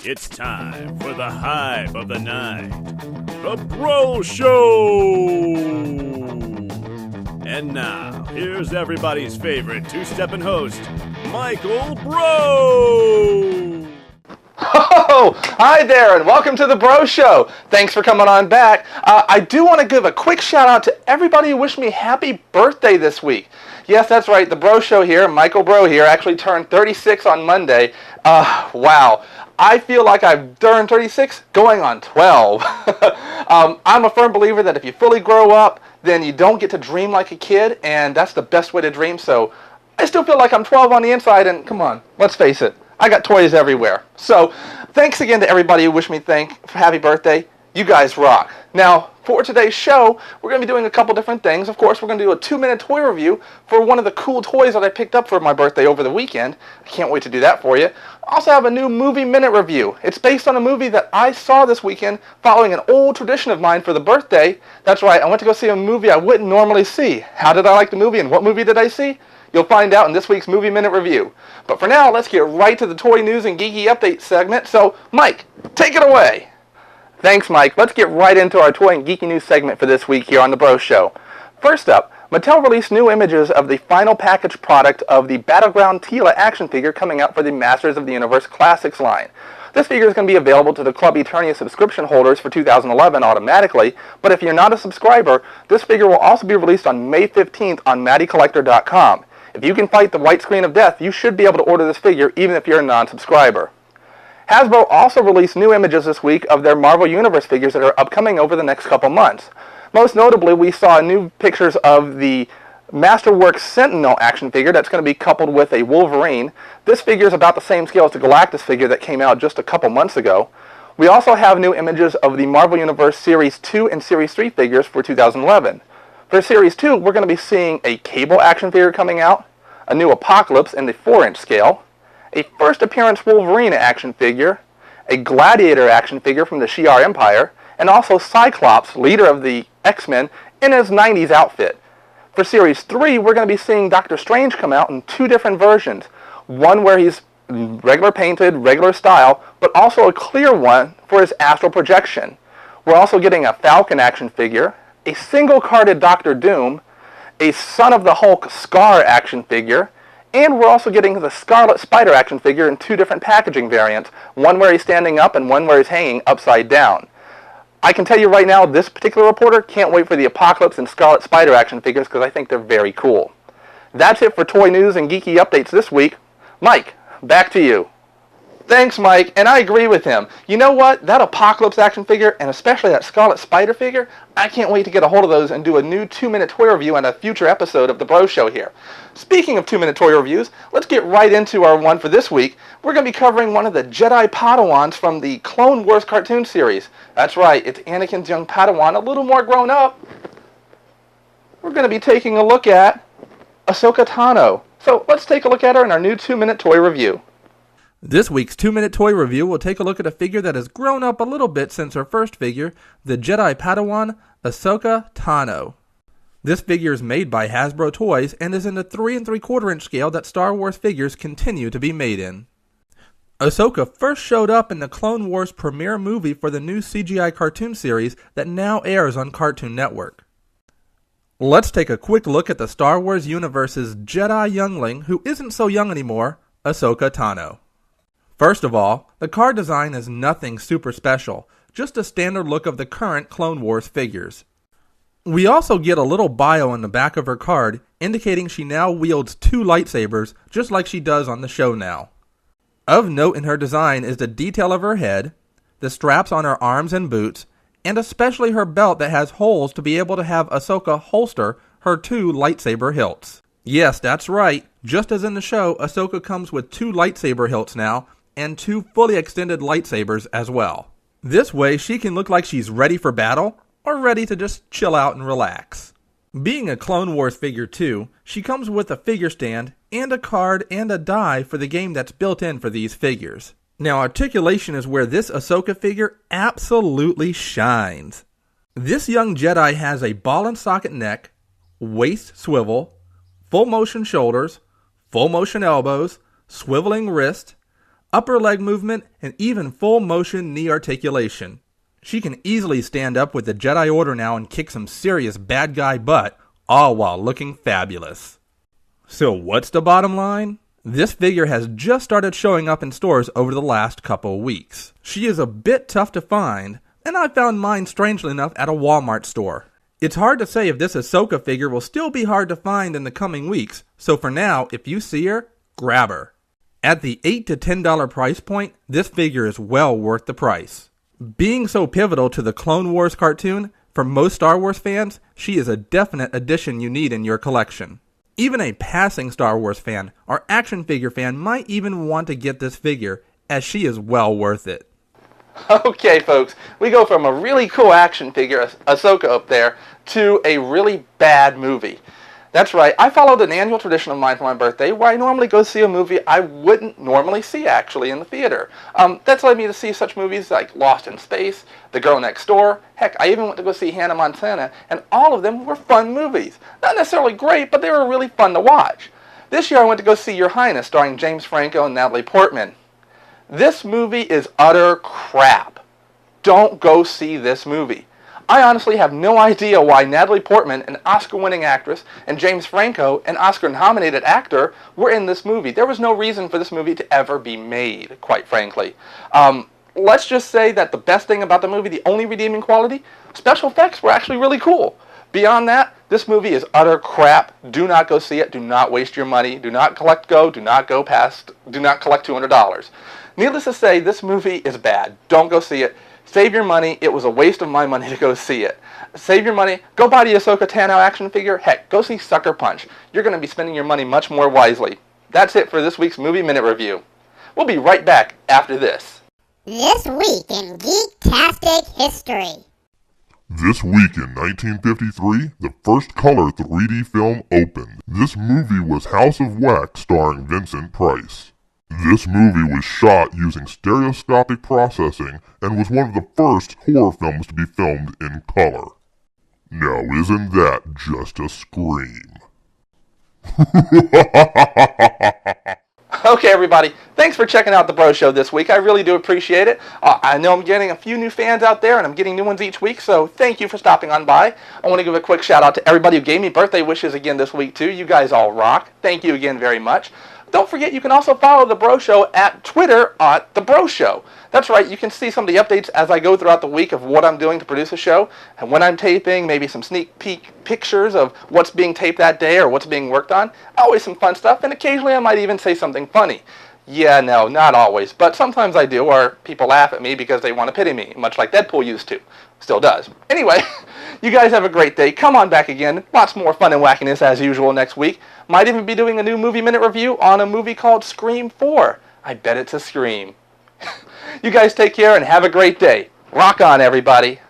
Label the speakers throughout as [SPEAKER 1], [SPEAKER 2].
[SPEAKER 1] It's time for the hype of the night, the Breaux Show! And now, here's everybody's favorite two-stepping host, Michael Breaux!
[SPEAKER 2] Oh, hi there, and welcome to the Breaux Show. Thanks for coming on back. I do want to give a quick shout out to everybody who wished me happy birthday this week. Yes, that's right, the Breaux Show here, Michael Breaux here, actually turned 36 on Monday. Wow. I feel like I've turned 36 going on 12. I'm a firm believer that if you fully grow up, then you don't get to dream like a kid, and that's the best way to dream. So I still feel like I'm 12 on the inside, and come on, let's face it, I got toys everywhere. So thanks again to everybody who wished me happy birthday. You guys rock. Now, for today's show, we're going to be doing a couple different things. Of course, we're going to do a 2-minute toy review for one of the cool toys that I picked up for my birthday over the weekend. I can't wait to do that for you. I also have a new movie minute review. It's based on a movie that I saw this weekend following an old tradition of mine for the birthday. That's right, I went to go see a movie I wouldn't normally see. How did I like the movie and what movie did I see? You'll find out in this week's Movie Minute Review. But for now, let's get right to the toy news and geeky update segment. So, Mike, take it away. Thanks, Mike. Let's get right into our toy and geeky news segment for this week here on the Breaux Show. First up, Mattel released new images of the final package product of the Battleground Tila action figure coming out for the Masters of the Universe Classics line. This figure is going to be available to the Club Eternia subscription holders for 2011 automatically, but if you're not a subscriber, this figure will also be released on May 15th on MattyCollector.com. If you can fight the white screen of death, you should be able to order this figure even if you're a non-subscriber. Hasbro also released new images this week of their Marvel Universe figures that are upcoming over the next couple months. Most notably, we saw new pictures of the Masterworks Sentinel action figure that's going to be coupled with a Wolverine. This figure is about the same scale as the Galactus figure that came out just a couple months ago. We also have new images of the Marvel Universe Series 2 and Series 3 figures for 2011. For Series 2, we're going to be seeing a Cable action figure coming out, a new Apocalypse in the 4-inch scale, a first appearance Wolverine action figure, a Gladiator action figure from the Shi'ar Empire, and also Cyclops, leader of the X-Men, in his 90s outfit. For Series 3, we're going to be seeing Doctor Strange come out in 2 different versions. One where he's regular painted, regular style, but also a clear one for his astral projection. We're also getting a Falcon action figure, a single-carded Doctor Doom, a Son of the Hulk Scar action figure, and we're also getting the Scarlet Spider action figure in 2 different packaging variants, one where he's standing up and one where he's hanging upside down. I can tell you right now, this particular reporter can't wait for the Apocalypse and Scarlet Spider action figures because I think they're very cool. That's it for toy news and geeky updates this week. Mike, back to you. Thanks, Mike, and I agree with him. You know what? That Apocalypse action figure, and especially that Scarlet Spider figure, I can't wait to get a hold of those and do a new 2-minute toy review on a future episode of the Breaux Show here. Speaking of 2-minute toy reviews, let's get right into our one for this week. We're going to be covering one of the Jedi Padawans from the Clone Wars cartoon series. That's right, it's Anakin's young Padawan, a little more grown up. We're going to be taking a look at Ahsoka Tano. So let's take a look at her in our new 2-minute toy review.
[SPEAKER 3] This week's 2-minute toy review will take a look at a figure that has grown up a little bit since her first figure, the Jedi Padawan, Ahsoka Tano. This figure is made by Hasbro Toys and is in the 3 3/4 inch scale that Star Wars figures continue to be made in. Ahsoka first showed up in the Clone Wars premiere movie for the new CGI cartoon series that now airs on Cartoon Network. Let's take a quick look at the Star Wars universe's Jedi youngling who isn't so young anymore, Ahsoka Tano. First of all, the card design is nothing super special, just a standard look of the current Clone Wars figures. We also get a little bio on the back of her card, indicating she now wields 2 lightsabers, just like she does on the show now. Of note in her design is the detail of her head, the straps on her arms and boots, and especially her belt that has holes to be able to have Ahsoka holster her 2 lightsaber hilts. Yes, that's right, just as in the show, Ahsoka comes with 2 lightsaber hilts now, and 2 fully extended lightsabers as well. This way, she can look like she's ready for battle, or ready to just chill out and relax. Being a Clone Wars figure too, she comes with a figure stand, and a card and a die for the game that's built in for these figures. Now, articulation is where this Ahsoka figure absolutely shines. This young Jedi has a ball and socket neck, waist swivel, full motion shoulders, full motion elbows, swiveling wrist, upper leg movement, and even full motion knee articulation. She can easily stand up with the Jedi Order now and kick some serious bad guy butt, all while looking fabulous. So what's the bottom line? This figure has just started showing up in stores over the last couple weeks. She is a bit tough to find, and I found mine strangely enough at a Walmart store. It's hard to say if this Ahsoka figure will still be hard to find in the coming weeks, so for now, if you see her, grab her. At the $8 to $10 price point, this figure is well worth the price. Being so pivotal to the Clone Wars cartoon, for most Star Wars fans, she is a definite addition you need in your collection. Even a passing Star Wars fan or action figure fan might even want to get this figure, as she is well worth it.
[SPEAKER 2] Okay, folks, we go from a really cool action figure, Ahsoka up there, to a really bad movie. That's right, I followed an annual tradition of mine for my birthday where I normally go see a movie I wouldn't normally see actually in the theater. That's led me to see such movies like Lost in Space, The Girl Next Door, heck, I even went to go see Hannah Montana, and all of them were fun movies. Not necessarily great, but they were really fun to watch. This year I went to go see Your Highness, starring James Franco and Natalie Portman. This movie is utter crap. Don't go see this movie. I honestly have no idea why Natalie Portman, an Oscar-winning actress, and James Franco, an Oscar-nominated actor, were in this movie. There was no reason for this movie to ever be made, quite frankly. Let's just say that the best thing about the movie, the only redeeming quality, special effects were actually really cool. Beyond that, this movie is utter crap. Do not go see it. Do not waste your money. Do not collect go. Do not go past. Do not collect $200. Needless to say, this movie is bad. Don't go see it. Save your money. It was a waste of my money to go see it. Save your money. Go buy the Ahsoka Tano action figure. Heck, go see Sucker Punch. You're going to be spending your money much more wisely. That's it for this week's Movie Minute Review. We'll be right back after this.
[SPEAKER 4] This week in Geek-tastic history.
[SPEAKER 5] This week in 1953, the first color 3D film opened. This movie was House of Wax starring Vincent Price. This movie was shot using stereoscopic processing and was one of the first horror films to be filmed in color. Now isn't that just a scream?
[SPEAKER 2] Okay, everybody, thanks for checking out the Bro Show this week. I really do appreciate it. I know I'm getting a few new fans out there, and I'm getting new ones each week, so thank you for stopping on by. I want to give a quick shout out to everybody who gave me birthday wishes again this week, too. You guys all rock. Thank you again very much. Don't forget, you can also follow The Bro Show at Twitter at The Bro Show. That's right, you can see some of the updates as I go throughout the week of what I'm doing to produce a show, and when I'm taping, maybe some sneak peek pictures of what's being taped that day or what's being worked on. Always some fun stuff, and occasionally I might even say something funny. Yeah, no, not always, but sometimes I do, or people laugh at me because they want to pity me, much like Deadpool used to. Still does. Anyway, you guys have a great day. Come on back again. Lots more fun and wackiness as usual next week. Might even be doing a new Movie Minute review on a movie called Scream 4. I bet it's a scream. You guys take care and have a great day. Rock on, everybody.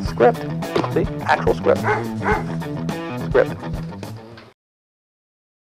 [SPEAKER 2] Script. See? Actual script.